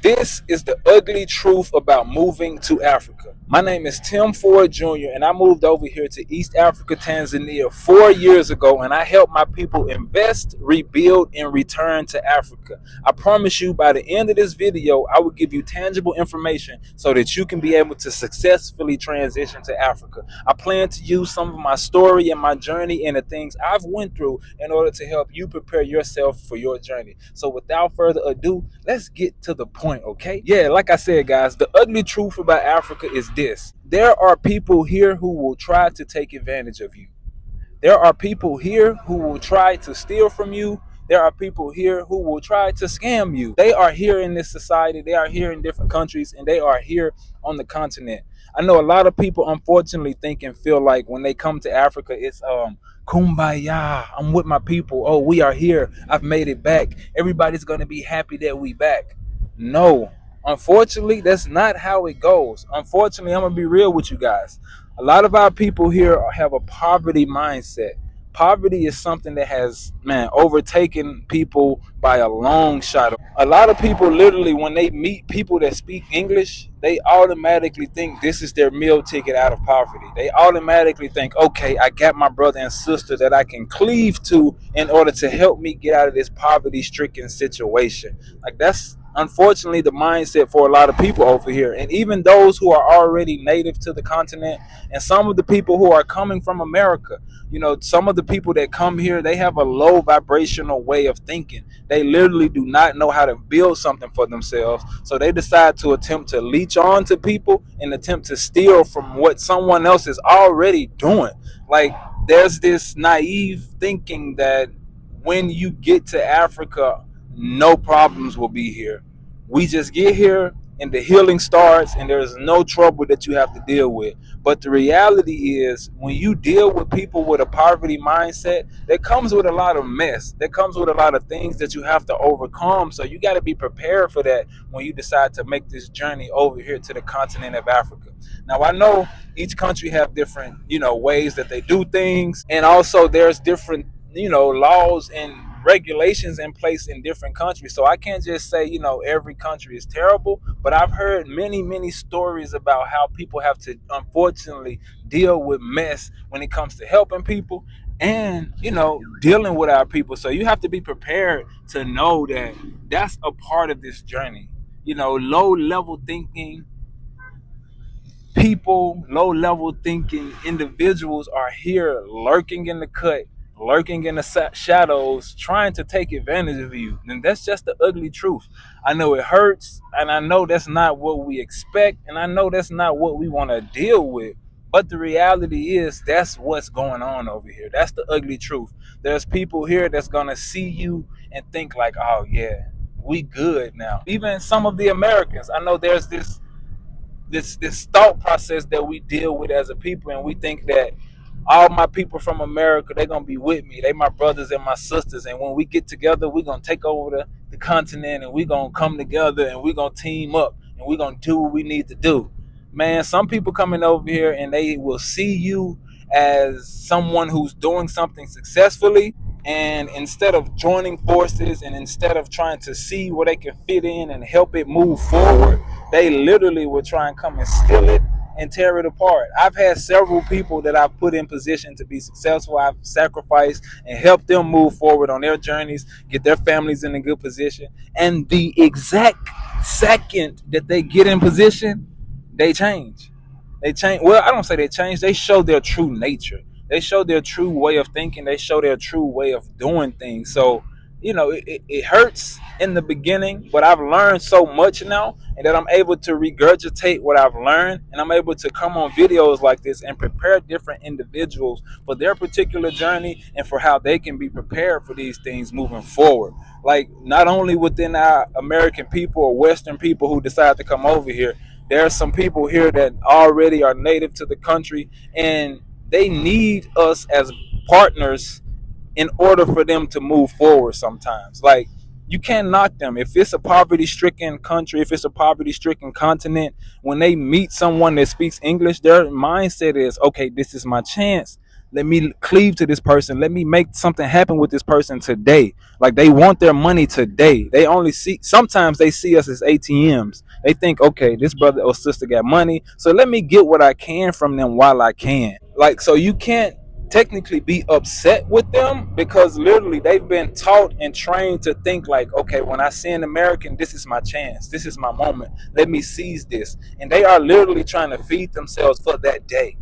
This is the ugly truth about moving to Africa. My name is Tim Ford Jr., and I moved over here to East Africa, Tanzania 4 years ago, and I help my people invest, rebuild, and return to Africa. I promise you by the end of this video, I will give you tangible information so that you can be able to successfully transition to Africa. I plan to use some of my story and my journey and the things I've went through in order to help you prepare yourself for your journey. So without further ado, let's get to the point, okay? Yeah, like I said, guys, the ugly truth about Africa is this. There are people here who will try to take advantage of you. There are people here who will try to steal from you. There are people here who will try to scam you. They are here in this society. They are here in different countries, and they are here on the continent. I know a lot of people unfortunately think and feel like when they come to Africa, it's kumbaya. I'm with my people. Oh, we are here. I've made it back. Everybody's gonna be happy that we back. No, unfortunately, that's not how it goes. Unfortunately, I'm gonna be real with you guys. A lot of our people here have a poverty mindset. Poverty is something that has, man, overtaken people by a long shot. A lot of people literally, when they meet people that speak English, they automatically think this is their meal ticket out of poverty. They automatically think, okay, I got my brother and sister that I can cleave to in order to help me get out of this poverty-stricken situation. Like, that's unfortunately the mindset for a lot of people over here. And even those who are already native to the continent, and some of the people who are coming from America, you know, some of the people that come here, they have a low vibrational way of thinking. They literally do not know how to build something for themselves, so they decide to attempt to leech on to people and attempt to steal from what someone else is already doing. Like, there's this naive thinking that when you get to Africa, no problems will be here. We just get here and the healing starts, and there's no trouble that you have to deal with. But the reality is, when you deal with people with a poverty mindset, that comes with a lot of mess. That comes with a lot of things that you have to overcome. So you got to be prepared for that when you decide to make this journey over here to the continent of Africa. Now, I know each country have different, ways that they do things, and also there's different, laws and regulations in place in different countries. So I can't just say, every country is terrible, but I've heard many stories about how people have to unfortunately deal with mess when it comes to helping people and, dealing with our people. So you have to be prepared to know that that's a part of this journey. Low level thinking people, low level thinking individuals are here lurking in the cut, lurking in the shadows, trying to take advantage of you. And that's just the ugly truth. I know it hurts, and I know that's not what we expect, and I know that's not what we want to deal with. But the reality is, that's what's going on over here. That's the ugly truth. There's people here that's going to see you and think like, oh yeah, we good now. Even some of the Americans, I know there's this thought process that we deal with as a people, and we think that all my people from America, they're gonna be with me. They my brothers and my sisters, and when we get together, we're gonna take over the continent, and we're gonna come together, and we're gonna team up, and we're gonna do what we need to do. Man, some people coming over here and they will see you as someone who's doing something successfully, and instead of joining forces and instead of trying to see where they can fit in and help it move forward, they literally will try and come and steal it and tear it apart. I've had several people that I've put in position to be successful. I've sacrificed and helped them move forward on their journeys, get their families in a good position. And the exact second that they get in position, they change. They change. Well, I don't say they change. They show their true nature. They show their true way of thinking. They show their true way of doing things. So, it hurts in the beginning, but I've learned so much now, and that I'm able to regurgitate what I've learned, and I'm able to come on videos like this and prepare different individuals for their particular journey and for how they can be prepared for these things moving forward. Like, not only within our American people or Western people who decide to come over here, there are some people here that already are native to the country, and they need us as partners in order for them to move forward sometimes. Like, you can't knock them. If it's a poverty-stricken country, if it's a poverty-stricken continent, when they meet someone that speaks English, their mindset is, okay, this is my chance. Let me cleave to this person. Let me make something happen with this person today. Like they want their money today. They only see, sometimes they see us as ATMs. They think, okay, this brother or sister got money, so let me get what I can from them while I can. Like, so you can't technically be upset with them because literally they've been taught and trained to think like, okay, when I see an American, this is my chance, this is my moment, let me seize this. And they are literally trying to feed themselves for that day.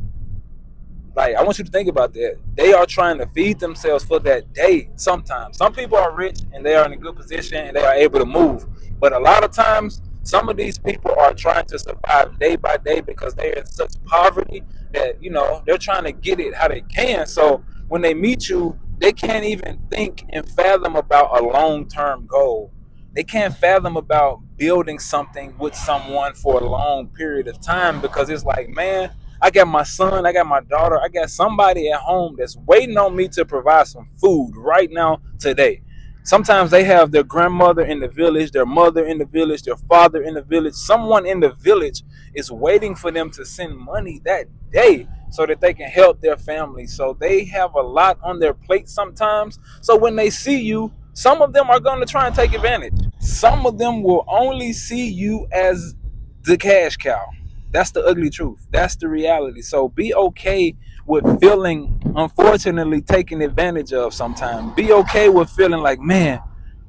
Like, I want you to think about that. They are trying to feed themselves for that day. Sometimes some people are rich and they are in a good position and they are able to move, but a lot of times some of these people are trying to survive day by day because they're in such poverty that, you know, they're trying to get it how they can. So when they meet you, they can't even think and fathom about a long-term goal. They can't fathom about building something with someone for a long period of time because it's like, man, I got my son, I got my daughter, I got somebody at home that's waiting on me to provide some food right now, today. Sometimes they have their grandmother in the village, their mother in the village, their father in the village. Someone in the village is waiting for them to send money that day so that they can help their family. So they have a lot on their plate sometimes. So when they see you, some of them are going to try and take advantage. Some of them will only see you as the cash cow. That's the ugly truth. That's the reality. So be okay with feeling, unfortunately, taken advantage of sometimes. Be okay with feeling like, man,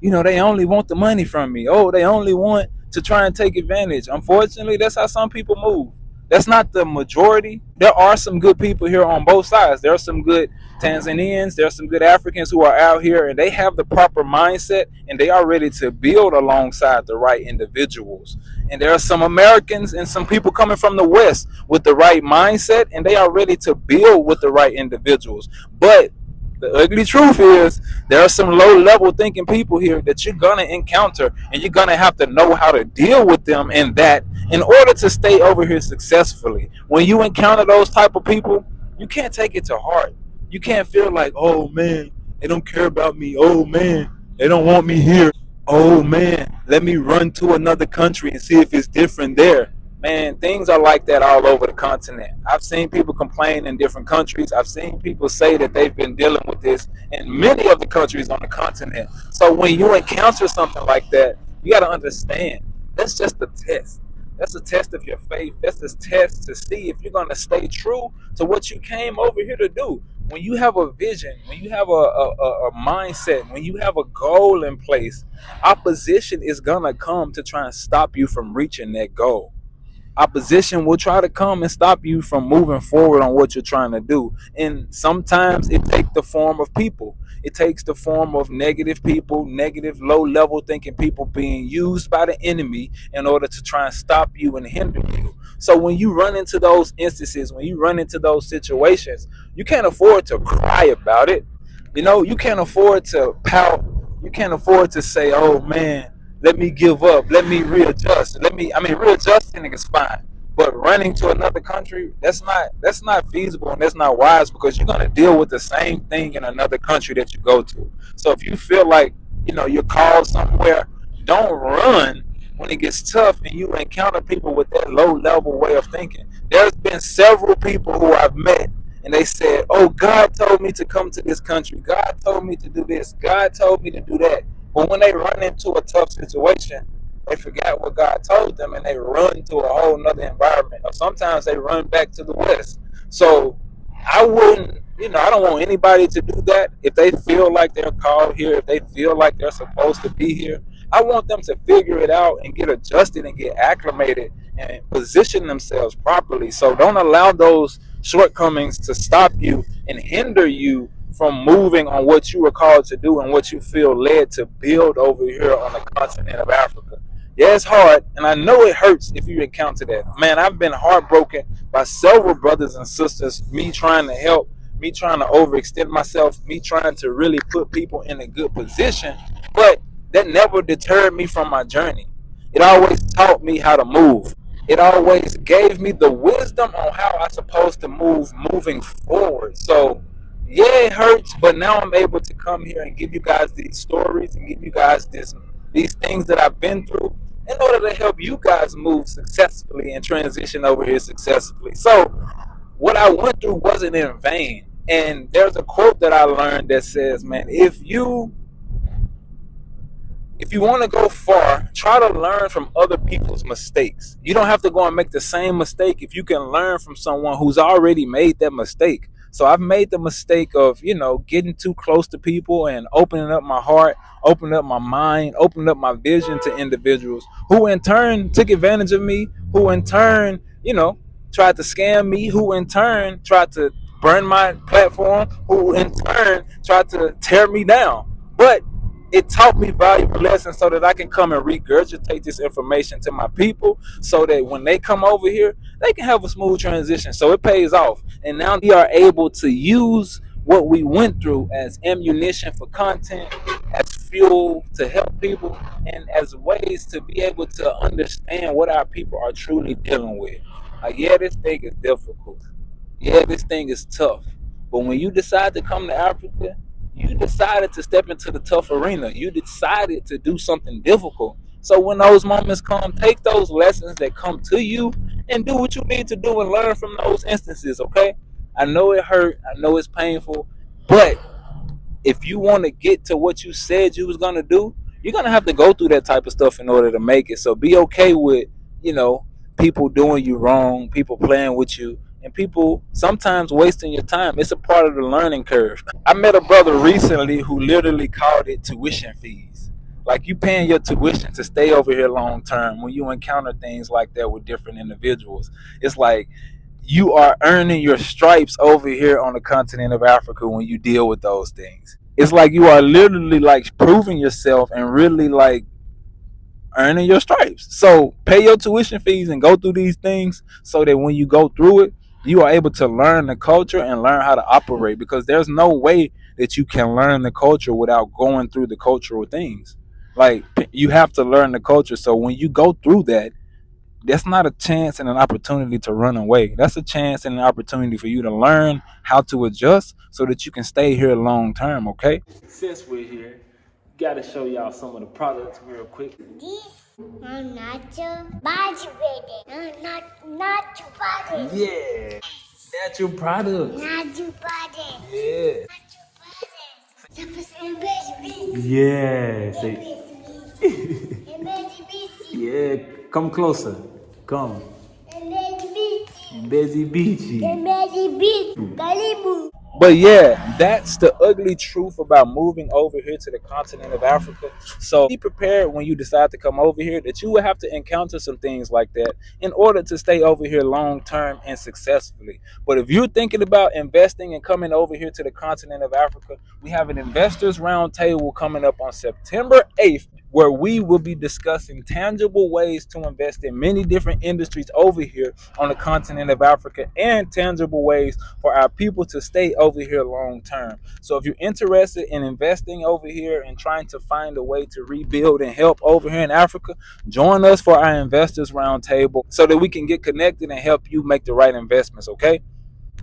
you know, they only want the money from me. Oh, they only want to try and take advantage. Unfortunately, that's how some people move. That's not the majority. There are some good people here on both sides. There are some good Tanzanians, there are some good Africans who are out here and they have the proper mindset and they are ready to build alongside the right individuals. And there are some Americans and some people coming from the West with the right mindset and they are ready to build with the right individuals. But the ugly truth is there are some low level thinking people here that you're gonna encounter and you're gonna have to know how to deal with them in that in order to stay over here successfully. When you encounter those type of people, you can't take it to heart. You can't feel like, oh man, they don't care about me. Oh man, they don't want me here. Oh man, let me run to another country and see if it's different there. Man, things are like that all over the continent. I've seen people complain in different countries. I've seen people say that they've been dealing with this in many of the countries on the continent. So when you encounter something like that, you got to understand that's just a test. That's a test of your faith. That's a test to see if you're going to stay true to what you came over here to do. When you have a vision, when you have a mindset, when you have a goal in place, opposition is going to come to try and stop you from reaching that goal. Opposition will try to come and stop you from moving forward on what you're trying to do. And sometimes it takes the form of people. It takes the form of negative people, negative, low level thinking people being used by the enemy in order to try and stop you and hinder you. So when you run into those instances, when you run into those situations, you can't afford to cry about it. You know, you can't afford to pout. You can't afford to say, oh man, let me give up, let me readjust, readjusting is fine, but running to another country, that's not feasible and that's not wise because you're going to deal with the same thing in another country that you go to. So if you feel like, you know, you're called somewhere, don't run when it gets tough and you encounter people with that low level way of thinking. There's been several people who I've met and they said, oh, God told me to come to this country, God told me to do this, God told me to do that. But when they run into a tough situation, they forgot what God told them and they run to a whole nother environment. Or sometimes they run back to the West. So I wouldn't, you know, I don't want anybody to do that. If they feel like they're called here, if they feel like they're supposed to be here, I want them to figure it out and get adjusted and get acclimated and position themselves properly. So don't allow those shortcomings to stop you and hinder you from moving on what you were called to do and what you feel led to build over here on the continent of Africa. Yeah, it's hard, and I know it hurts if you encounter that. Man, I've been heartbroken by several brothers and sisters, me trying to help, me trying to overextend myself, me trying to really put people in a good position, but that never deterred me from my journey. It always taught me how to move. It always gave me the wisdom on how I'm supposed to move moving forward. So yeah, it hurts, but now I'm able to come here and give you guys these stories and give you guys these things that I've been through in order to help you guys move successfully and transition over here successfully. So what I went through wasn't in vain. And there's a quote that I learned that says, man, if you want to go far, try to learn from other people's mistakes. You don't have to go and make the same mistake if you can learn from someone who's already made that mistake. So I've made the mistake of, getting too close to people and opening up my heart, opening up my mind, opening up my vision to individuals who in turn took advantage of me, who in turn, tried to scam me, who in turn tried to burn my platform, who in turn tried to tear me down. But it taught me valuable lessons so that I can come and regurgitate this information to my people so that when they come over here, they can have a smooth transition. So it pays off. And now we are able to use what we went through as ammunition for content, as fuel to help people, and as ways to be able to understand what our people are truly dealing with. Like, yeah, this thing is difficult. Yeah, this thing is tough. But when you decide to come to Africa, you decided to step into the tough arena. You decided to do something difficult. So when those moments come, take those lessons that come to you and do what you need to do and learn from those instances, okay? I know it hurt. I know it's painful. But if you want to get to what you said you was going to do, you're going to have to go through that type of stuff in order to make it. So be okay with, people doing you wrong, people playing with you, and people sometimes wasting your time. It's a part of the learning curve. I met a brother recently who literally called it tuition fees. Like, you paying your tuition to stay over here long term. When you encounter things like that with different individuals, it's like you are earning your stripes over here on the continent of Africa when you deal with those things. It's like you are literally like proving yourself and really like earning your stripes. So pay your tuition fees and go through these things so that when you go through it, you are able to learn the culture and learn how to operate, because there's no way that you can learn the culture without going through the cultural things. Like, you have to learn the culture. So when you go through that, that's not a chance and an opportunity to run away. That's a chance and an opportunity for you to learn how to adjust so that you can stay here long term, okay? Since we're here, got to show y'all some of the products real quick. This natural body baby. Natural body. Yeah. Natural product. Natural body. Yeah. Natural body. Yeah. Yeah, come closer. Come. Busy Beachy. But yeah, that's the ugly truth about moving over here to the continent of Africa. So be prepared when you decide to come over here that you will have to encounter some things like that in order to stay over here long term and successfully. But if you're thinking about investing and coming over here to the continent of Africa, we have an investors roundtable coming up on September 8th, where we will be discussing tangible ways to invest in many different industries over here on the continent of Africa, and tangible ways for our people to stay over here long term. So if you're interested in investing over here and trying to find a way to rebuild and help over here in Africa, join us for our investors roundtable so that we can get connected and help you make the right investments, okay?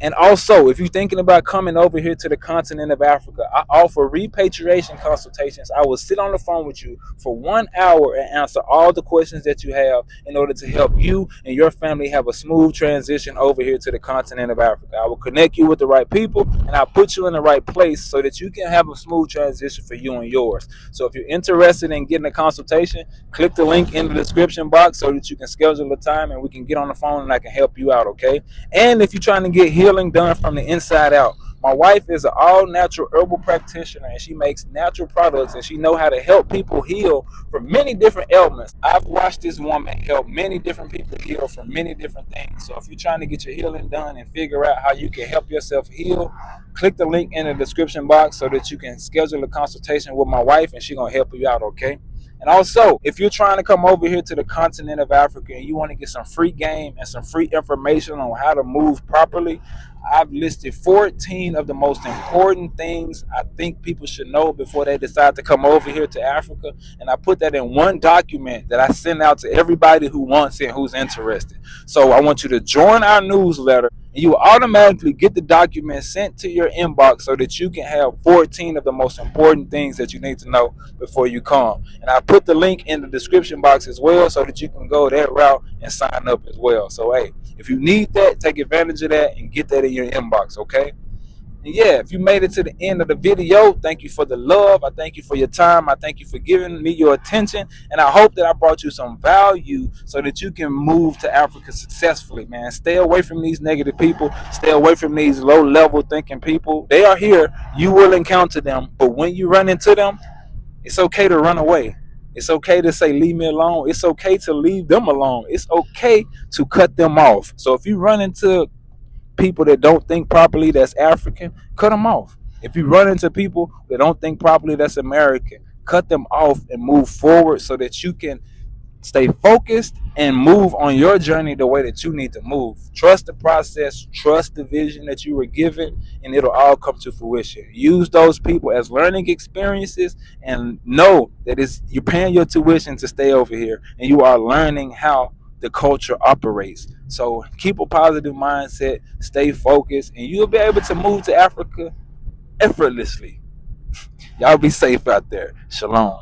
And also, if you're thinking about coming over here to the continent of Africa, I offer repatriation consultations. I will sit on the phone with you for 1 hour and answer all the questions that you have in order to help you and your family have a smooth transition over here to the continent of Africa. I will connect you with the right people, and I'll put you in the right place so that you can have a smooth transition for you and yours. So if you're interested in getting a consultation, click the link in the description box so that you can schedule a time and we can get on the phone and I can help you out, okay? And if you're trying to get healing done from the inside out, my wife is an all-natural herbal practitioner, and she makes natural products, and she knows how to help people heal from many different ailments. I've watched this woman help many different people heal from many different things. So if you're trying to get your healing done and figure out how you can help yourself heal, click the link in the description box so that you can schedule a consultation with my wife, and she's going to help you out, okay? And also, if you're trying to come over here to the continent of Africa and you want to get some free game and some free information on how to move properly, I've listed 14 of the most important things I think people should know before they decide to come over here to Africa. And I put that in one document that I send out to everybody who wants it and who's interested. So I want you to join our newsletter, and you will automatically get the document sent to your inbox so that you can have 14 of the most important things that you need to know before you come. And I put the link in the description box as well so that you can go that route and sign up as well. So hey, if you need that, take advantage of that and get that in your inbox, okay? And yeah, if you made it to the end of the video, thank you for the love. I thank you for your time. I thank you for giving me your attention. And I hope that I brought you some value so that you can move to Africa successfully, man. Stay away from these negative people. Stay away from these low level thinking people. They are here. You will encounter them. But when you run into them, it's okay to run away. It's okay to say, leave me alone. It's okay to leave them alone. It's okay to cut them off. So if you run into people that don't think properly that's African, cut them off. If you run into people that don't think properly that's American, cut them off and move forward so that you can stay focused and move on your journey the way that you need to move. Trust the process, trust the vision that you were given, and it'll all come to fruition. Use those people as learning experiences and know that it's you're paying your tuition to stay over here and you are learning how the culture operates. So keep a positive mindset, stay focused, and you'll be able to move to Africa effortlessly. Y'all be safe out there. Shalom.